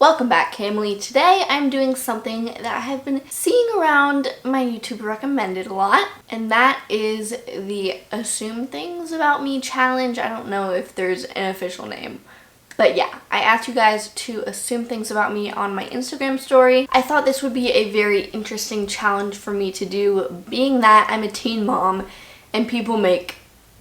Welcome back, Camille. Today I'm doing something that I have been seeing around my YouTube recommended a lot, and that is the Assume Things About Me challenge. I don't know if there's an official name, but yeah, I asked you guys to assume things about me on my Instagram story. I thought this would be a very interesting challenge for me to do, being that I'm a teen mom and people make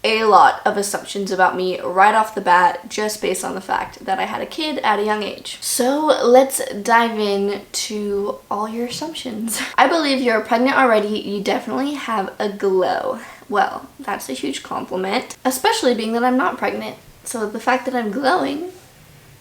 a lot of assumptions about me right off the bat just based on the fact that I had a kid at a young age. So let's dive in to all your assumptions. I believe you're pregnant already. You definitely have a glow. Well, that's a huge compliment, especially being that I'm not pregnant. So the fact that I'm glowing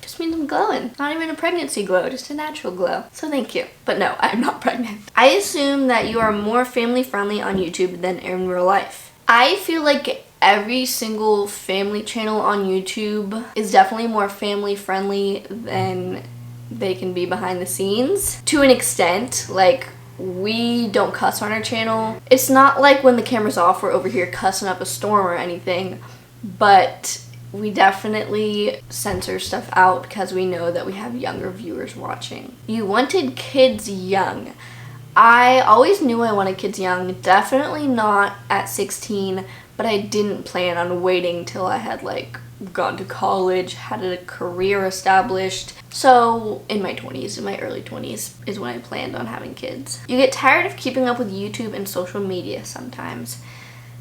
just means I'm glowing. Not even a pregnancy glow, just a natural glow. So thank you. But no, I'm not pregnant. I assume that you are more family friendly on YouTube than in real life. I feel like every single family channel on YouTube is definitely more family friendly than they can be behind the scenes. To an extent, like, we don't cuss on our channel. It's not like when the camera's off we're over here cussing up a storm or anything, but we definitely censor stuff out because we know that we have younger viewers watching. You wanted kids young. I always knew I wanted kids young, definitely not at 16, but I didn't plan on waiting till I had gone to college, had a career established. So in my 20s, in my early 20s is when I planned on having kids. You get tired of keeping up with YouTube and social media sometimes.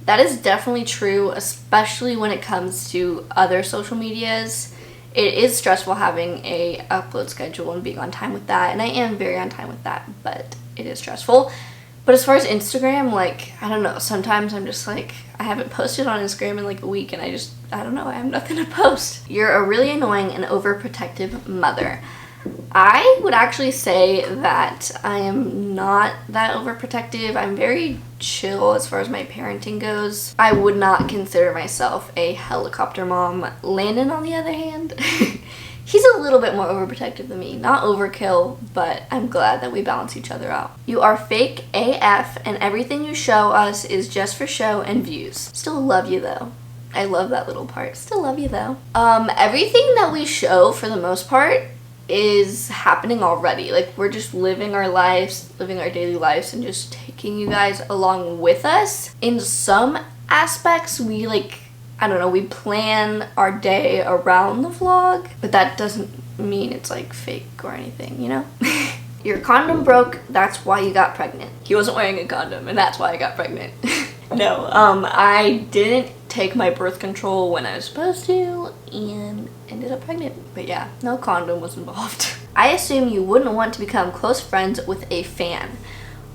That is definitely true, especially when it comes to other social medias. It is stressful having a upload schedule and being on time with that, and I am very on time with that, but it is stressful. But as far as Instagram, I don't know, sometimes I'm just I haven't posted on Instagram in a week and I don't know, I have nothing to post. You're a really annoying and overprotective mother. I would actually say that I am not that overprotective. I'm very chill as far as my parenting goes. I would not consider myself a helicopter mom. Landon, on the other hand, he's a little bit more overprotective than me. Not overkill, but I'm glad that we balance each other out. You are fake AF, and everything you show us is just for show and views. Still love you though. I love that little part. Still love you though. Everything that we show, for the most part, is happening already. We're just living our lives, living our daily lives, and just taking you guys along with us. In some aspects, we I don't know, we plan our day around the vlog, but that doesn't mean it's fake or anything, you know? Your condom broke, that's why you got pregnant. He wasn't wearing a condom, and that's why I got pregnant. No, I didn't take my birth control when I was supposed to and ended up pregnant. But yeah, no condom was involved. I assume you wouldn't want to become close friends with a fan.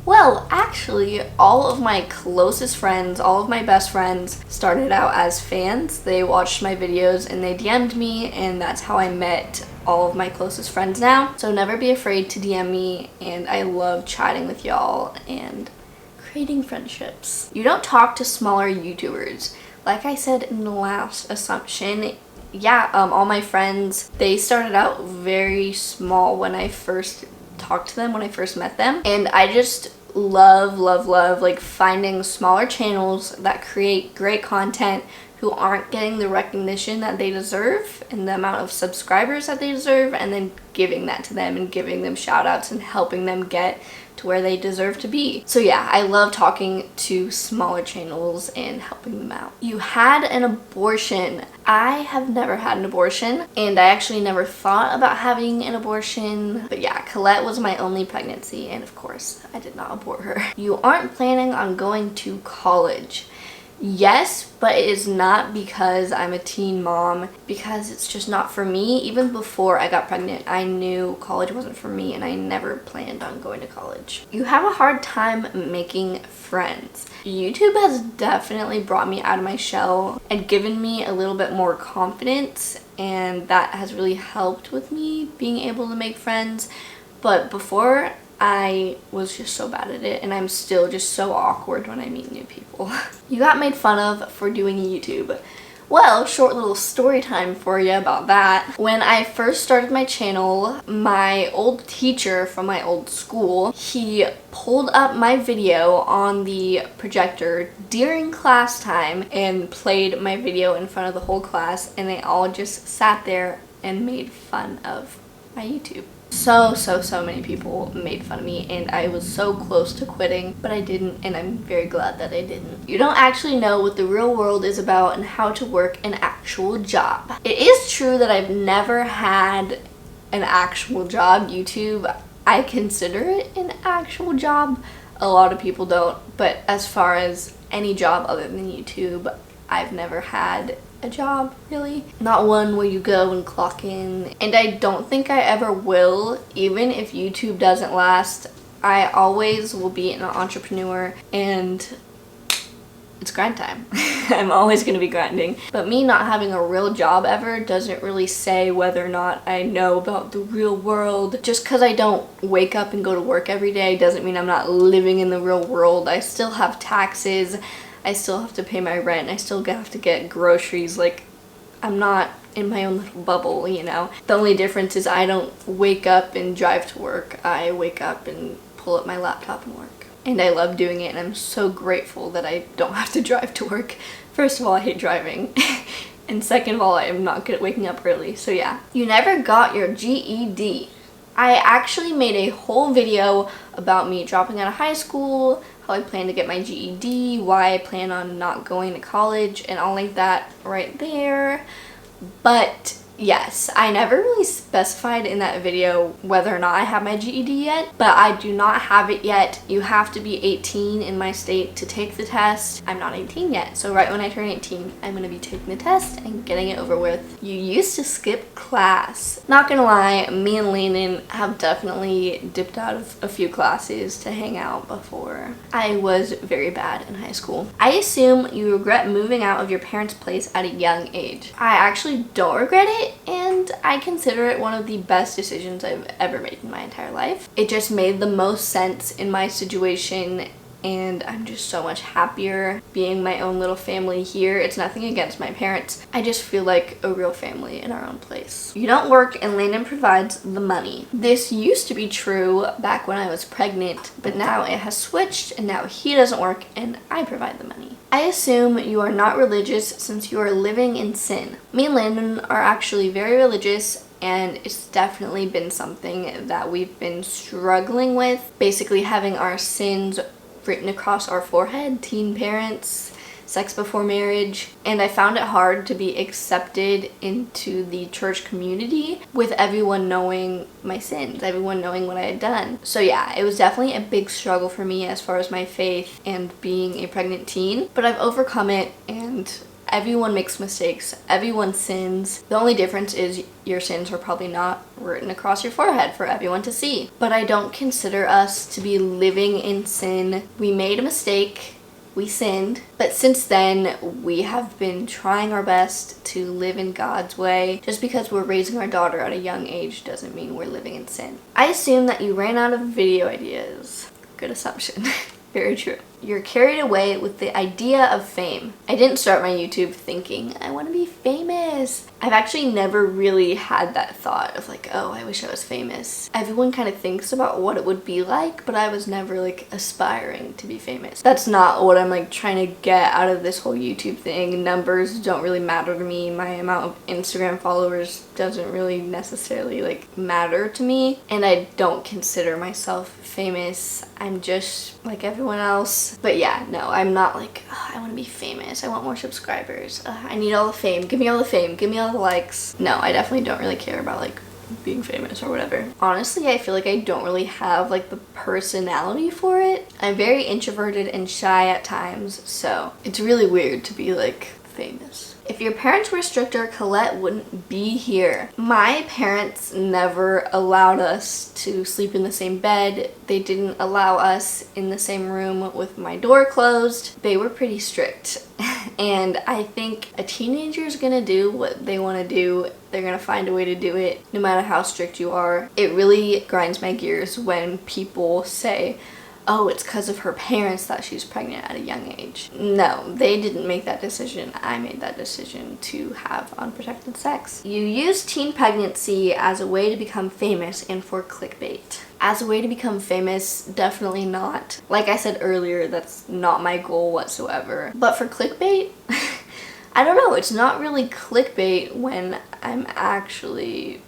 Well, actually, all of my closest friends, all of my best friends started out as fans. They watched my videos and they DM'd me, and that's how I met all of my closest friends now. So never be afraid to DM me, and I love chatting with y'all and creating friendships. You don't talk to smaller YouTubers. Like I said in the last assumption, yeah, all my friends, they started out very small when I first talked to them, when I first met them, and I just love finding smaller channels that create great content who aren't getting the recognition that they deserve and the amount of subscribers that they deserve, and then giving that to them and giving them shout outs and helping them get to where they deserve to be. So yeah, I love talking to smaller channels and helping them out. You had an abortion. I have never had an abortion, and I actually never thought about having an abortion. But yeah, Collette was my only pregnancy, and of course, I did not abort her. You aren't planning on going to college. Yes, but it is not because I'm a teen mom, because it's just not for me. Even before I got pregnant, I knew college wasn't for me, and I never planned on going to college. You have a hard time making friends. YouTube has definitely brought me out of my shell and given me a little bit more confidence, and that has really helped with me being able to make friends. But before, I was just so bad at it, and I'm still just so awkward when I meet new people. You got made fun of for doing YouTube. Well, short little story time for you about that. When I first started my channel, my old teacher from my old school, he pulled up my video on the projector during class time and played my video in front of the whole class, and they all just sat there and made fun of my YouTube. So many people made fun of me, and I was so close to quitting, but I didn't, and I'm very glad that I didn't. You don't actually know what the real world is about and how to work an actual job. It is true that I've never had an actual job. YouTube, I consider it an actual job. A lot of people don't, but as far as any job other than YouTube, I've never had a job, really. Not one where you go and clock in, and I don't think I ever will. Even if YouTube doesn't last, I always will be an entrepreneur, and it's grind time. I'm always going to be grinding. But me not having a real job ever doesn't really say whether or not I know about the real world. Just because I don't wake up and go to work every day doesn't mean I'm not living in the real world. I still have taxes. I still have to pay my rent. I still have to get groceries. Like, I'm not in my own little bubble, you know? The only difference is I don't wake up and drive to work. I wake up and pull up my laptop and work. And I love doing it, and I'm so grateful that I don't have to drive to work. First of all, I hate driving. And second of all, I am not good at waking up early, so yeah. You never got your GED. I actually made a whole video about me dropping out of high school, how I plan to get my GED, why I plan on not going to college, and I'll link that right there. But yes, I never really specified in that video whether or not I have my GED yet, but I do not have it yet. You have to be 18 in my state to take the test. I'm not 18 yet, so right when I turn 18, I'm gonna be taking the test and getting it over with. You used to skip class. Not gonna lie, me and Landon have definitely dipped out of a few classes to hang out before. I was very bad in high school. I assume you regret moving out of your parents' place at a young age. I actually don't regret it, and I consider it one of the best decisions I've ever made in my entire life. It just made the most sense in my situation, and I'm just so much happier being my own little family here. It's nothing against my parents. I just feel like a real family in our own place. You don't work and Landon provides the money. This used to be true back when I was pregnant, but now it has switched, and now he doesn't work and I provide the money. I assume you are not religious since you are living in sin. Me and Landon are actually very religious, and it's definitely been something that we've been struggling with. Basically having our sins written across our forehead, teen parents, sex before marriage, and I found it hard to be accepted into the church community with everyone knowing my sins, everyone knowing what I had done. So yeah, it was definitely a big struggle for me as far as my faith and being a pregnant teen, but I've overcome it, and everyone makes mistakes, everyone sins. The only difference is your sins are probably not written across your forehead for everyone to see. But I don't consider us to be living in sin. We made a mistake, we sinned, but since then we have been trying our best to live in God's way. Just because we're raising our daughter at a young age doesn't mean we're living in sin. I assume that you ran out of video ideas. Good assumption. Very true. You're carried away with the idea of fame. I didn't start my YouTube thinking, I want to be famous. I've actually never really had that thought of like, oh, I wish I was famous. Everyone kind of thinks about what it would be like, but I was never like aspiring to be famous. That's not what I'm like trying to get out of this whole YouTube thing. Numbers don't really matter to me. My amount of Instagram followers doesn't really necessarily like matter to me, and I don't consider myself famous. I'm just like everyone else. But yeah, no, I'm not like, oh, I want to be famous. I want more subscribers. I need all the fame. Give me all the fame. Give me all the likes. No, I definitely don't really care about like being famous or whatever. Honestly, I feel like I don't really have like the personality for it. I'm very introverted and shy at times, so it's really weird to be like famous. If your parents were stricter, Collette wouldn't be here. My parents never allowed us to sleep in the same bed. They didn't allow us in the same room with my door closed. They were pretty strict. And I think a teenager is gonna do what they want to do. They're gonna find a way to do it no matter how strict you are. It really grinds my gears when people say, oh, it's because of her parents that she's pregnant at a young age. No, they didn't make that decision. I made that decision to have unprotected sex. You use teen pregnancy as a way to become famous and for clickbait. As a way to become famous, definitely not. Like I said earlier, that's not my goal whatsoever. But for clickbait, I don't know, it's not really clickbait when I'm actually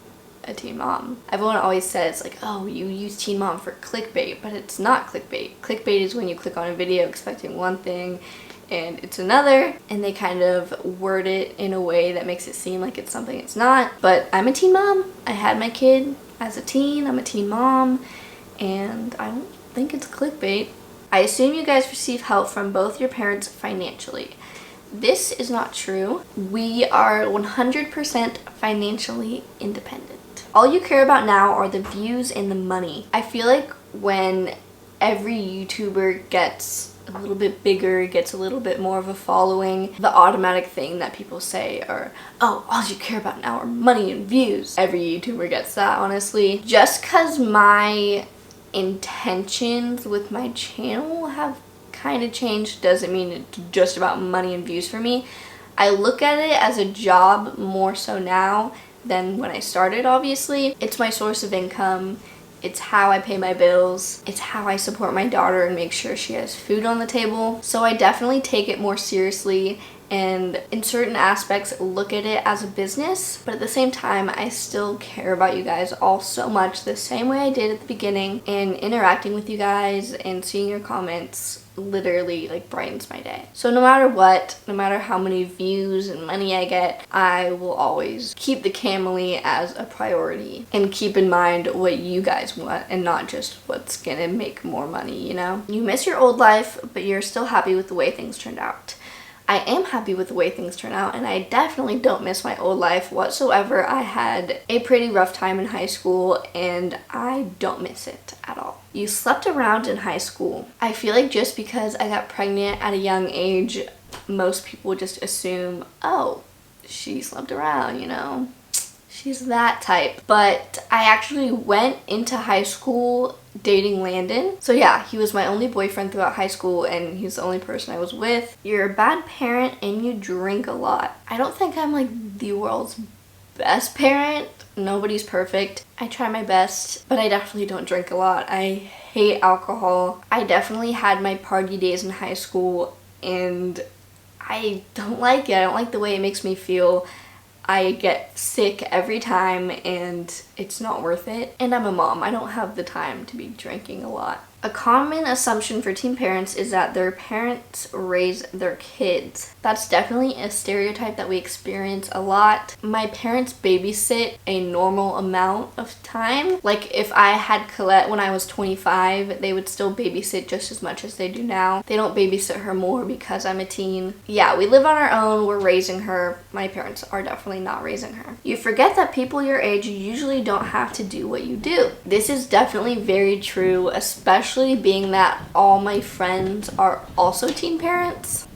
a teen mom. Everyone always says like, oh, you use teen mom for clickbait, but it's not clickbait. Clickbait is when you click on a video expecting one thing and it's another, and they kind of word it in a way that makes it seem like it's something it's not. But I'm a teen mom. I had my kid as a teen. I'm a teen mom, and I don't think it's clickbait. I assume you guys receive help from both your parents financially. This is not true. We are 100% financially independent. All you care about now are the views and the money. I feel like when every YouTuber gets a little bit bigger, gets a little bit more of a following, the automatic thing that people say are, oh, all you care about now are money and views. Every YouTuber gets that, honestly. Just because my intentions with my channel have kind of changed doesn't mean it's just about money and views for me. I look at it as a job more so now than when I started, obviously. It's my source of income. It's how I pay my bills. It's how I support my daughter and make sure she has food on the table. So I definitely take it more seriously, and in certain aspects look at it as a business, but at the same time I still care about you guys all so much the same way I did at the beginning, and interacting with you guys and seeing your comments literally like brightens my day. So no matter what, no matter how many views and money I get, I will always keep the family as a priority and keep in mind what you guys want and not just what's gonna make more money, you know? You miss your old life, but you're still happy with the way things turned out. I am happy with the way things turn out, and I definitely don't miss my old life whatsoever. I had a pretty rough time in high school, and I don't miss it at all. You slept around in high school. I feel like just because I got pregnant at a young age, most people just assume, oh, she slept around, you know? She's that type. But I actually went into high school dating Landon. So yeah, he was my only boyfriend throughout high school, and he's the only person I was with. You're a bad parent and you drink a lot. I don't think I'm like the world's best parent. Nobody's perfect. I try my best, but I definitely don't drink a lot. I hate alcohol. I definitely had my party days in high school, and I don't like it. I don't like the way it makes me feel. I get sick every time, and it's not worth it. And I'm a mom. I don't have the time to be drinking a lot. A common assumption for teen parents is that their parents raise their kids. That's definitely a stereotype that we experience a lot. My parents babysit a normal amount of time. Like if I had Collette when I was 25, they would still babysit just as much as they do now. They don't babysit her more because I'm a teen. Yeah, we live on our own. We're raising her. My parents are definitely not raising her. You forget that people your age usually don't have to do what you do. This is definitely very true, especially being that all my friends are also teen parents.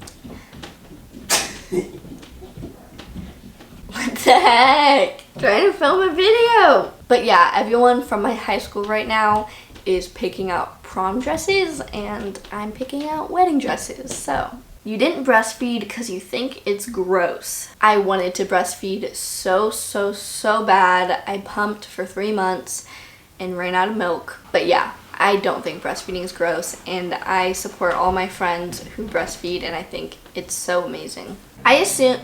What the heck? Trying to film a video. But yeah, everyone from my high school right now is picking out prom dresses, and I'm picking out wedding dresses. So you didn't breastfeed because you think it's gross. I wanted to breastfeed so bad. I pumped for 3 months and ran out of milk. But yeah, I don't think breastfeeding is gross, and I support all my friends who breastfeed, and I think it's so amazing. I assume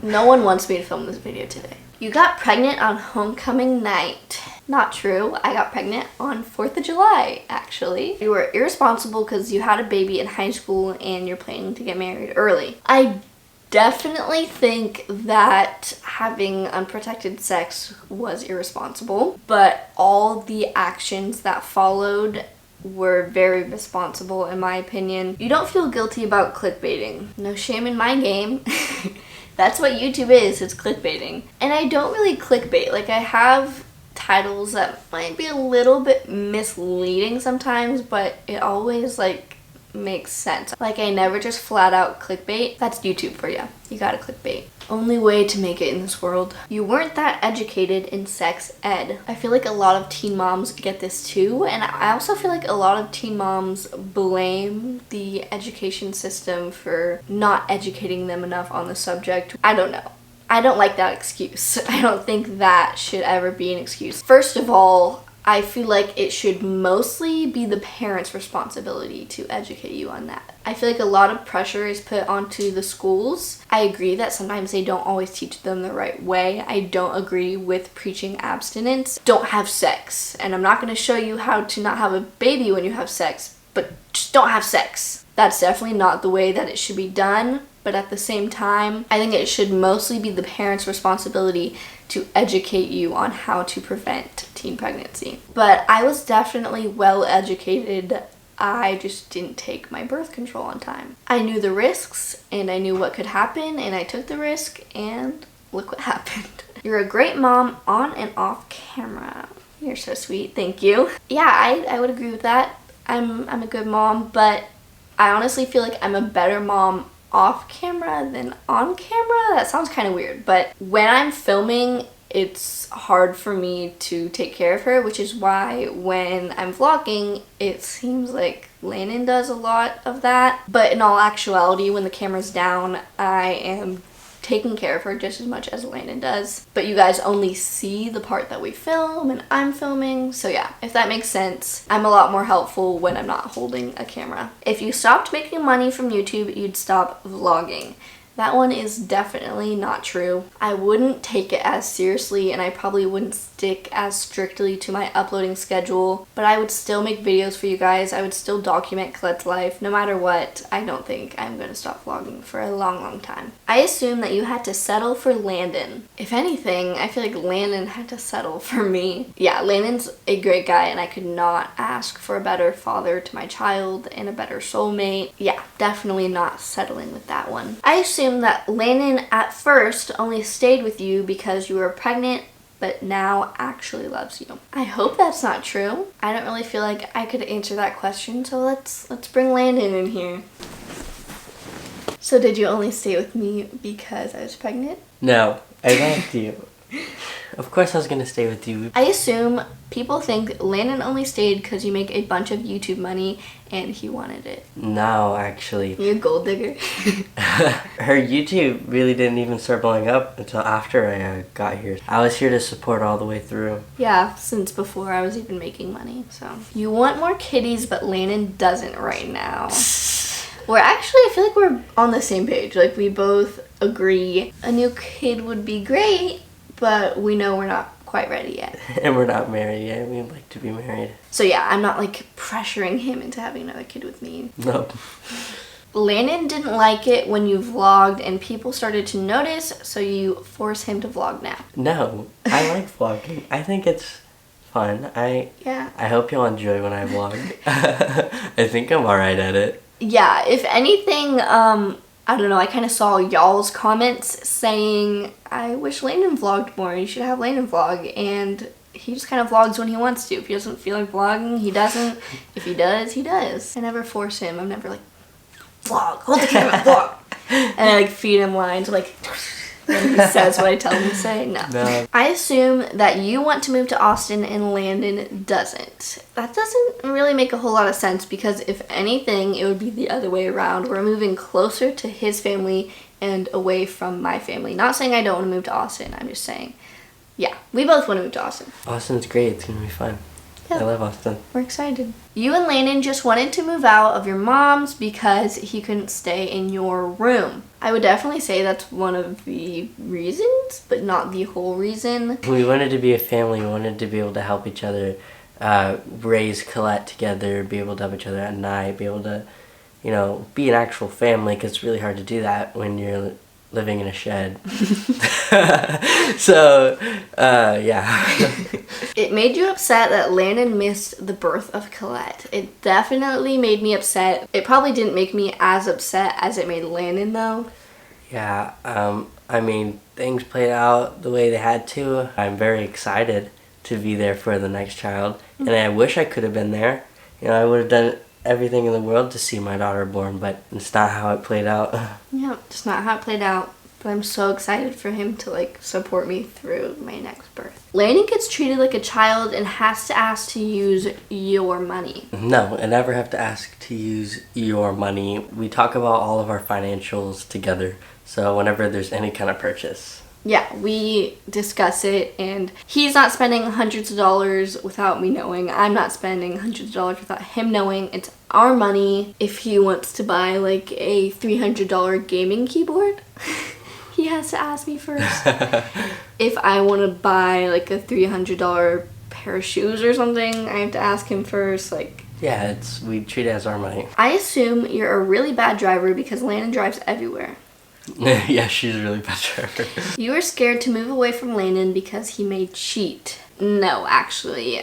no one wants me to film this video today. You got pregnant on homecoming night. Not true. I got pregnant on 4th of July, actually. You were irresponsible because you had a baby in high school and you're planning to get married early. I definitely think that having unprotected sex was irresponsible, but all the actions that followed were very responsible in my opinion. You don't feel guilty about clickbaiting. No shame in my game. That's what YouTube is, it's clickbaiting. And I don't really clickbait. Like, I have titles that might be a little bit misleading sometimes, but it always like makes sense. Like, I never just flat out clickbait. That's YouTube for you. You gotta clickbait. Only way to make it in this world. You weren't that educated in sex ed. I feel like a lot of teen moms get this too, and I also feel like a lot of teen moms blame the education system for not educating them enough on the subject. I don't know. I don't like that excuse. I don't think that should ever be an excuse. First of all, I feel like it should mostly be the parents' responsibility to educate you on that. I feel like a lot of pressure is put onto the schools. I agree that sometimes they don't always teach them the right way. I don't agree with preaching abstinence. Don't have sex. And I'm not going to show you how to not have a baby when you have sex, but just don't have sex. That's definitely not the way that it should be done. But at the same time, I think it should mostly be the parents' responsibility to educate you on how to prevent teen pregnancy. But I was definitely well educated. I just didn't take my birth control on time. I knew the risks and I knew what could happen, and I took the risk, and look what happened. You're a great mom on and off camera. You're so sweet. Thank you. Yeah, I would agree with that. I'm a good mom, but I honestly feel like I'm a better mom off camera than on camera. That sounds kind of weird, but when I'm filming, it's hard for me to take care of her, which is why when I'm vlogging, it seems like Landon does a lot of that. But in all actuality, when the camera's down, I am taking care of her just as much as Landon does. But you guys only see the part that we film and I'm filming. So yeah, if that makes sense, I'm a lot more helpful when I'm not holding a camera. If you stopped making money from YouTube, you'd stop vlogging. That one is definitely not true. I wouldn't take it as seriously, and I probably wouldn't stick as strictly to my uploading schedule, but I would still make videos for you guys. I would still document Colette's life. No matter what, I don't think I'm gonna stop vlogging for a long time. I assume that you had to settle for Landon. If anything, I feel like Landon had to settle for me. Yeah, Landon's a great guy, and I could not ask for a better father to my child and a better soulmate. Yeah, definitely not settling with that one. I assume that Landon at first only stayed with you because you were pregnant, but now actually loves you. I hope that's not true. I don't really feel like I could answer that question, so let's bring Landon in here. So did you only stay with me because I was pregnant? No, I loved you. Of course I was gonna stay with you. I assume people think Landon only stayed because you make a bunch of YouTube money and he wanted it. No, actually. You're a gold digger. Her YouTube really didn't even start blowing up until after I got here. I was here to support all the way through. Yeah, since before I was even making money, so. You want more kitties, but Landon doesn't right now. We're actually, I feel like we're on the same page. Like, we both agree a new kid would be great, but we know we're not quite ready yet. And we're not married yet. We'd like to be married. So yeah, I'm not like pressuring him into having another kid with me. No. Landon didn't like it when you vlogged and people started to notice, so you force him to vlog now. No, I like vlogging. I think it's fun. I hope you'll enjoy when I vlog. I think I'm alright at it. Yeah, if anything, I don't know, I kind of saw y'all's comments saying, I wish Landon vlogged more, you should have Landon vlog, and he just kind of vlogs when he wants to. If he doesn't feel like vlogging, he doesn't. If he does, he does. I never force him. I'm never like, vlog, hold the camera, vlog. And I like feed him lines, like, and he says what I tell him to say. No. I assume that you want to move to Austin and Landon doesn't. That doesn't really make a whole lot of sense because if anything, it would be the other way around. We're moving closer to his family and away from my family. Not saying I don't want to move to Austin. I'm just saying, yeah, we both want to move to Austin. Austin's great. It's going to be fun. Yeah. I love Austin. We're excited. You and Landon just wanted to move out of your mom's because he couldn't stay in your room. I would definitely say that's one of the reasons, but not the whole reason. We wanted to be a family. We wanted to be able to help each other raise Collette together, be able to help each other at night, be able to, you know, be an actual family, because it's really hard to do that when you're living in a shed. So, yeah. It made you upset that Landon missed the birth of Collette. It definitely made me upset. It probably didn't make me as upset as it made Landon, though. Yeah, I mean, things played out the way they had to. I'm very excited to be there for the next child, and I wish I could have been there. You know, I would have done everything in the world to see my daughter born, but it's not how it played out. Yeah, it's not how it played out. But I'm so excited for him to like support me through my next birth. Landon gets treated like a child and has to ask to use your money. No, I never have to ask to use your money. We talk about all of our financials together. So whenever there's any kind of purchase, yeah, we discuss it, and he's not spending hundreds of dollars without me knowing. I'm not spending hundreds of dollars without him knowing. It's our money. If he wants to buy like a $300 gaming keyboard, he has to ask me first. If I want to buy like a $300 pair of shoes or something, I have to ask him first. Like, yeah, we treat it as our money. I assume you're a really bad driver because Landon drives everywhere. Yeah, she's a really bad driver. You are scared to move away from Landon because he may cheat. No, actually.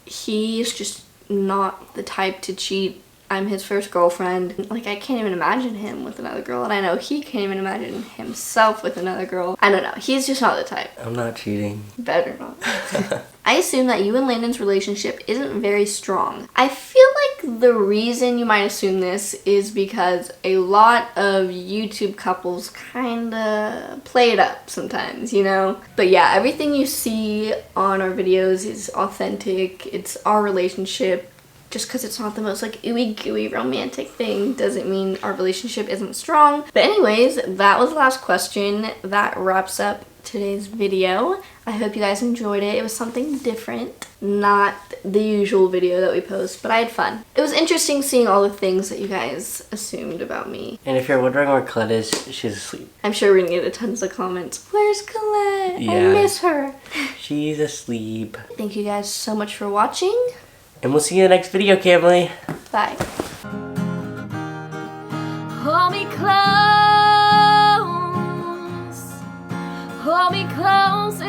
He's just not the type to cheat. I'm his first girlfriend. Like, I can't even imagine him with another girl, and I know he can't even imagine himself with another girl. I don't know. He's just not the type. I'm not cheating. Better not. I assume that you and Landon's relationship isn't very strong. I feel like the reason you might assume this is because a lot of YouTube couples kinda play it up sometimes, you know? But yeah, everything you see on our videos is authentic. It's our relationship. Just because it's not the most like ooey gooey romantic thing doesn't mean our relationship isn't strong. But anyways, that was the last question. That wraps up today's video. I hope you guys enjoyed it. It was something different, not the usual video that we post, but I had fun. It was interesting seeing all the things that you guys assumed about me. And if you're wondering where Collette is, she's asleep. I'm sure we're gonna get tons of comments. Where's Collette? Yeah. I miss her. She's asleep. Thank you guys so much for watching. And we'll see you in the next video, Camily. Bye. Hold me close, hold me close.